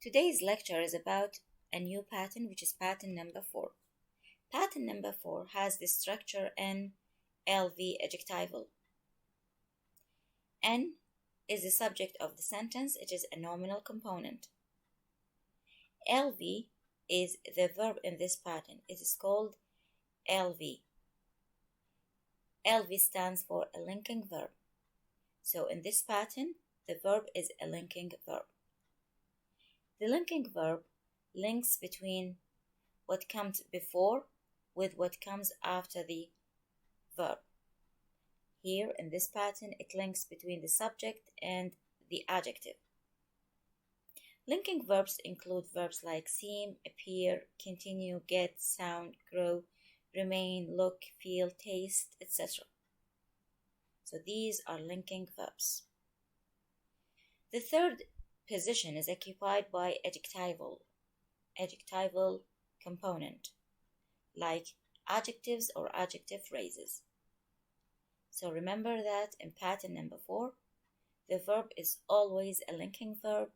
Today's lecture is about a new pattern, which is pattern number 4. Pattern number 4 has the structure NLV adjectival. N is the subject of the sentence. It is a nominal component. LV is the verb in this pattern. It is called LV. LV stands for a linking verb. So in this pattern, the verb is a linking verb. The linking verb links between what comes before with what comes after the verb. Here in this pattern, it links between the subject and the adjective. Linking verbs include verbs like seem, appear, continue, get, sound, grow, remain, look, feel, taste, etc. So these are linking verbs. The third position is occupied by adjectival component, like adjectives or adjective phrases. So remember that in pattern number 4, the verb is always a linking verb,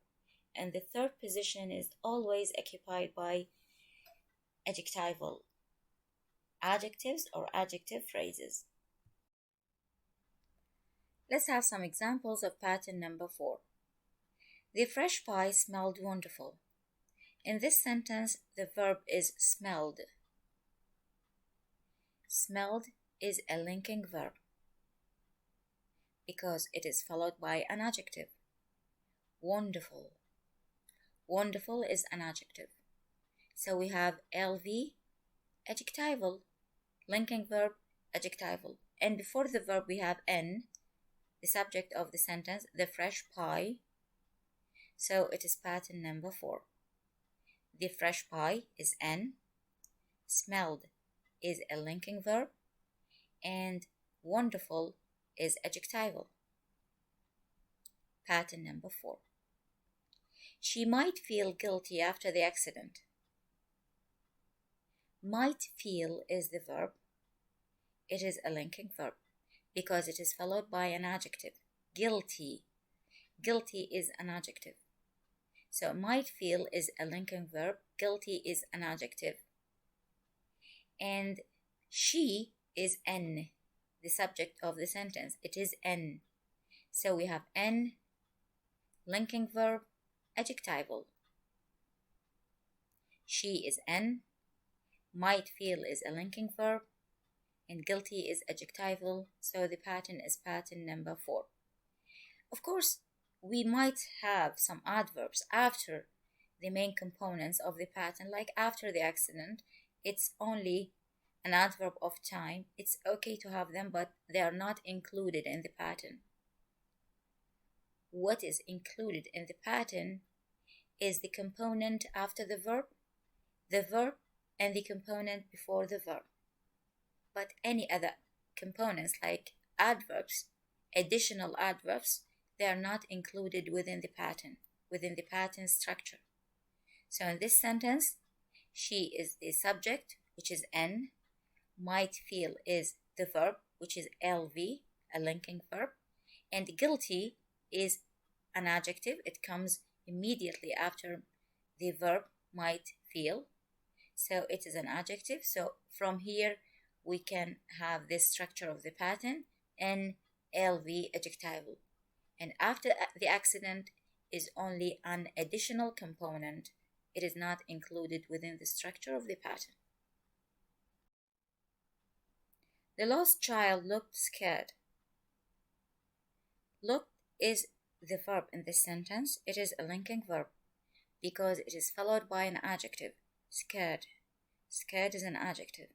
and the third position is always occupied by adjectival adjectives or adjective phrases. Let's have some examples of pattern number 4. The fresh pie smelled wonderful. In this sentence, the verb is smelled. Smelled is a linking verb because it is followed by an adjective. Wonderful. Wonderful is an adjective. So we have LV, adjectival, linking verb, adjectival. And before the verb we have N, the subject of the sentence, the fresh pie. So it is pattern number 4. The fresh pie is N, smelled is a linking verb, and wonderful is adjectival. Pattern number 4. She might feel guilty after the accident. Might feel is the verb. It is a linking verb because it is followed by an adjective. Guilty. Guilty is an adjective. So might feel is a linking verb. Guilty is an adjective. And she is N, the subject of the sentence. It is N. So we have N, linking verb, adjectival. She is N, might feel is a linking verb, and guilty is adjectival. So the pattern is pattern number 4. Of course, we might have some adverbs after the main components of the pattern, like after the accident. It's only an adverb of time. It's okay to have them, but they are not included in the pattern. What is included in the pattern is the component after the verb, and the component before the verb. But any other components like adverbs, additional adverbs, they are not included within the pattern structure. So in this sentence, she is the subject, which is N, might feel is the verb, which is LV, a linking verb, and guilty is an adjective. It comes immediately after the verb might feel. So it is an adjective. So from here, we can have this structure of the pattern, NLV adjectival. And after the accident is only an additional component. It is not included within the structure of the pattern. The lost child looked scared. Looked is the verb in this sentence. It is a linking verb because it is followed by an adjective. Scared. Scared is an adjective.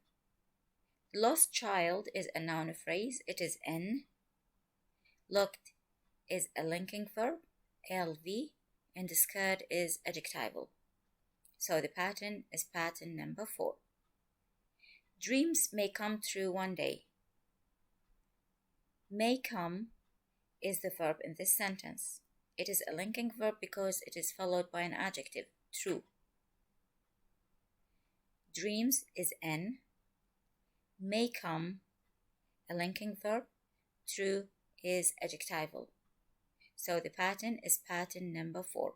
The lost child is a noun phrase. It is N. Looked is a linking verb, LV, and scared is adjectival. So the pattern is pattern number 4. Dreams may come true one day. May come is the verb in this sentence. It is a linking verb because it is followed by an adjective, true. Dreams is N. May come, a linking verb. True is adjectival. So the pattern is pattern number 4.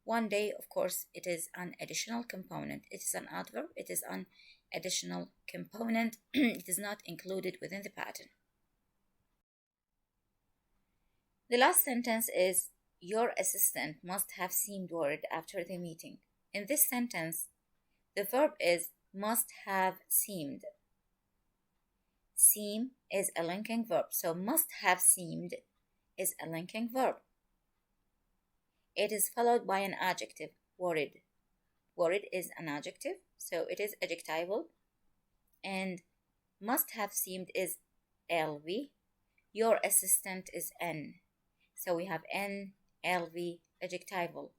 One day, of course, it is an additional component. It is an adverb. It is an additional component. It is not included within the pattern. The last sentence is, your assistant must have seemed worried after the meeting. In this sentence, the verb is must have seemed. Seem is a linking verb, so must have seemed is a linking verb. It is followed by an adjective, worried. Worried is an adjective, so it is adjectival. And must have seemed is LV. Your assistant is N. So we have N, LV, adjectival.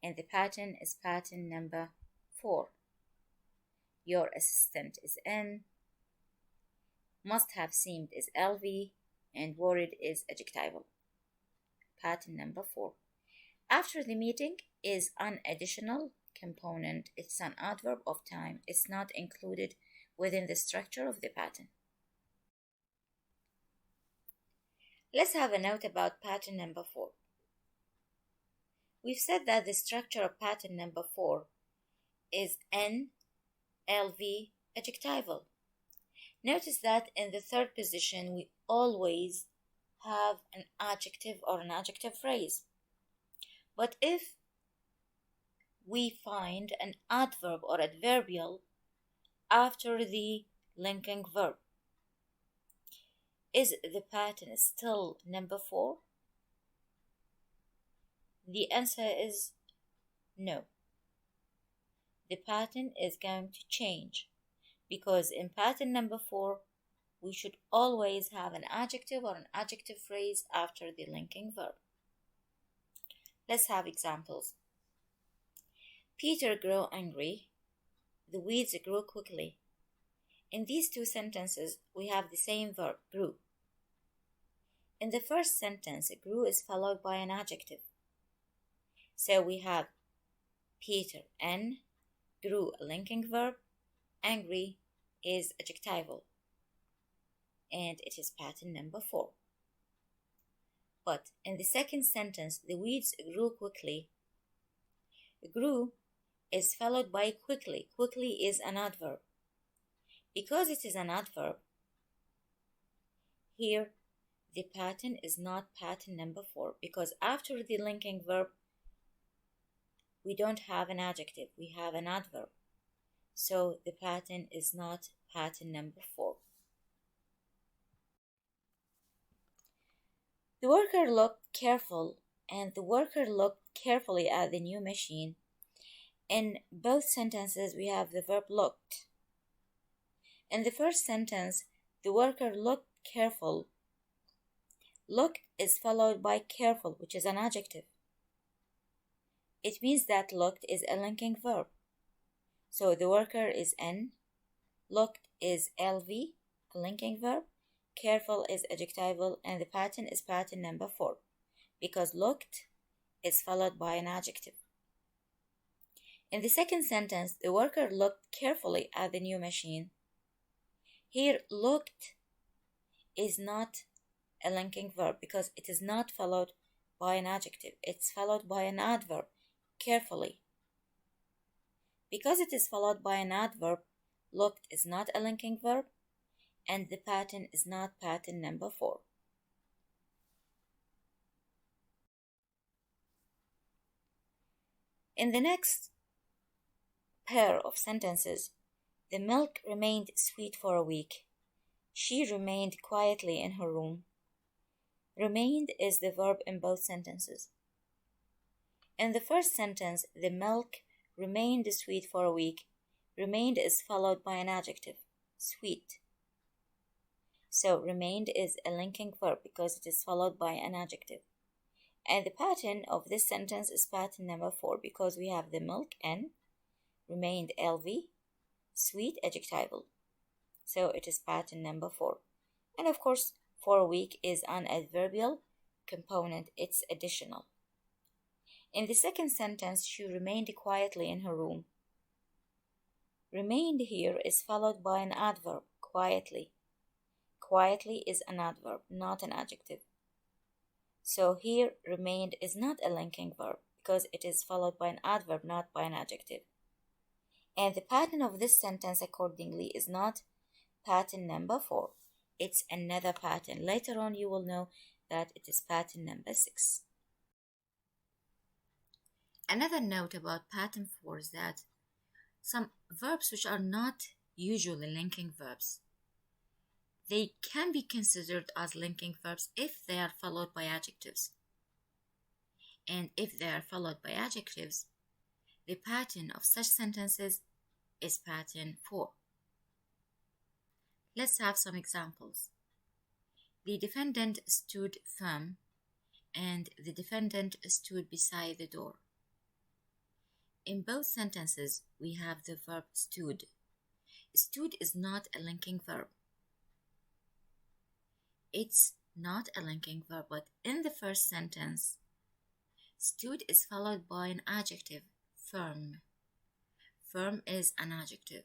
And the pattern is pattern number 4. Your assistant is N. Must have seemed is LV. And worried is adjectival. Pattern number 4. After the meeting is an additional component. It's an adverb of time. It's not included within the structure of the pattern. Let's have a note about pattern number 4. We've said that the structure of pattern number 4 is N, LV, adjectival. Notice that in the third position we always have an adjective or an adjective phrase. But if we find an adverb or adverbial after the linking verb, is the pattern still number 4? The answer is no. The pattern is going to change, because in pattern number 4 we should always have an adjective or an adjective phrase after the linking verb. Let's have examples. Peter grew angry. The weeds grew quickly. In these two sentences, we have the same verb, grew. In the first sentence, grew is followed by an adjective. So we have Peter, N, grew, a linking verb, angry is adjectival. And it is pattern number 4. But in the second sentence, the weeds grew quickly. Grew is followed by quickly. Quickly is an adverb. Because it is an adverb, here the pattern is not pattern number 4, because after the linking verb, we don't have an adjective, we have an adverb. So the pattern is not pattern number 4. The worker looked careful, and the worker looked carefully at the new machine. In both sentences, we have the verb looked. In the first sentence, the worker looked careful. Look is followed by careful, which is an adjective. It means that looked is a linking verb. So the worker is N, looked is LV, a linking verb, careful is adjectival, and the pattern is pattern number 4, because looked is followed by an adjective. In the second sentence, the worker looked carefully at the new machine. Here, looked is not a linking verb because it is not followed by an adjective. It's followed by an adverb, carefully. Because it is followed by an adverb, looked is not a linking verb, and the pattern is not pattern number 4. In the next pair of sentences, the milk remained sweet for a week. She remained quietly in her room. Remained is the verb in both sentences. In the first sentence, the milk remained sweet for a week. Remained is followed by an adjective, sweet. So remained is a linking verb because it is followed by an adjective. And the pattern of this sentence is pattern number 4 because we have the milk N, remained LV, sweet adjectival. So it is pattern number 4. And of course, for a week is an adverbial component, it's additional. In the second sentence, she remained quietly in her room. Remained here is followed by an adverb, quietly. Quietly is an adverb, not an adjective. So here, remained is not a linking verb because it is followed by an adverb, not by an adjective. And the pattern of this sentence accordingly is not pattern number 4. It's another pattern. Later on you will know that it is pattern number 6. Another note about pattern 4 is that some verbs which are not usually linking verbs, they can be considered as linking verbs if they are followed by adjectives. And if they are followed by adjectives, the pattern of such sentences is pattern 4. Let's have some examples. The defendant stood firm and the defendant stood beside the door. In both sentences, we have the verb stood. Stood is not a linking verb. It's not a linking verb, but in the first sentence, stood is followed by an adjective, firm. Firm is an adjective.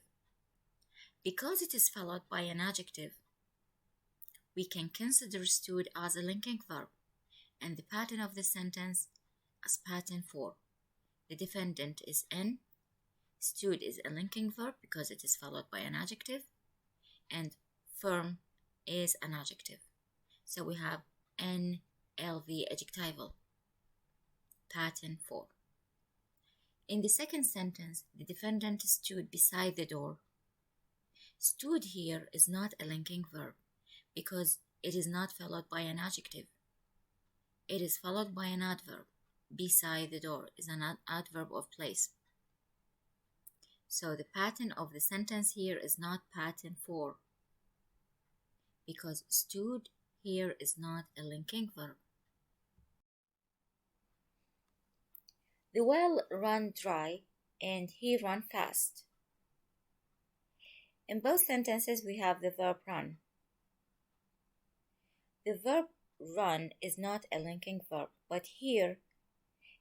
Because it is followed by an adjective, we can consider stood as a linking verb and the pattern of the sentence as pattern 4. The defendant is in, stood is a linking verb because it is followed by an adjective, and firm is an adjective. So we have NLV adjectival, pattern 4. In the second sentence, the defendant stood beside the door. Stood here is not a linking verb because it is not followed by an adjective. It is followed by an adverb. Beside the door is an adverb of place. So the pattern of the sentence here is not pattern 4 because stood here is not a linking verb. The well ran dry and he ran fast. In both sentences we have the verb run. The verb run is not a linking verb, but here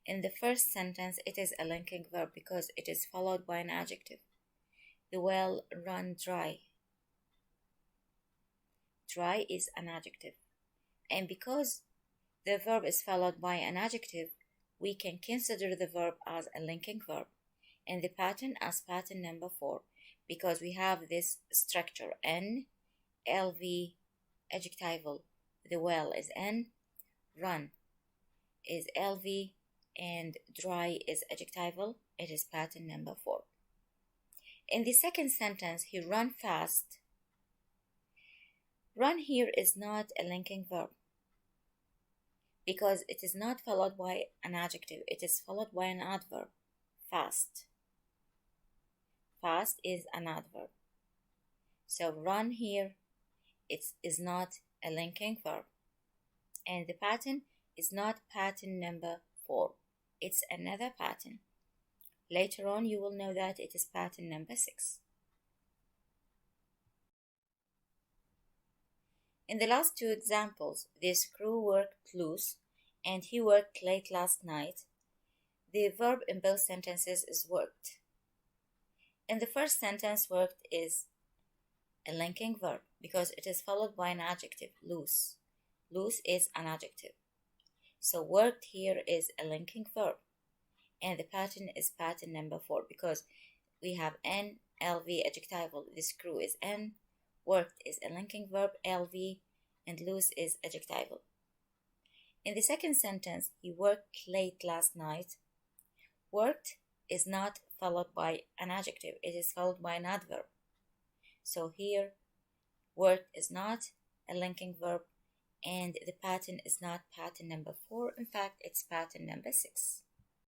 in the first sentence it is a linking verb because it is followed by an adjective. The well ran dry. Dry is an adjective. And because the verb is followed by an adjective, we can consider the verb as a linking verb and the pattern as pattern number 4 because we have this structure N, LV, adjectival. The well is N, run is LV, and dry is adjectival. It is pattern number 4. In the second sentence, he ran fast. Run here is not a linking verb because it is not followed by an adjective. It is followed by an adverb, fast. Fast is an adverb. So run here is not a linking verb. And the pattern is not pattern number 4. It's another pattern. Later on you will know that it is pattern number 6. In the last two examples, the screw worked loose and he worked late last night. The verb in both sentences is worked. In the first sentence, worked is a linking verb because it is followed by an adjective, loose. Loose is an adjective. So worked here is a linking verb. And the pattern is pattern number 4 because we have N, LV adjectival. The screw is N, worked is a linking verb, LV, and loose is adjectival. In the second sentence, he worked late last night. Worked is not followed by an adjective. It is followed by an adverb. So here, worked is not a linking verb and the pattern is not pattern number 4. In fact, it's pattern number 6.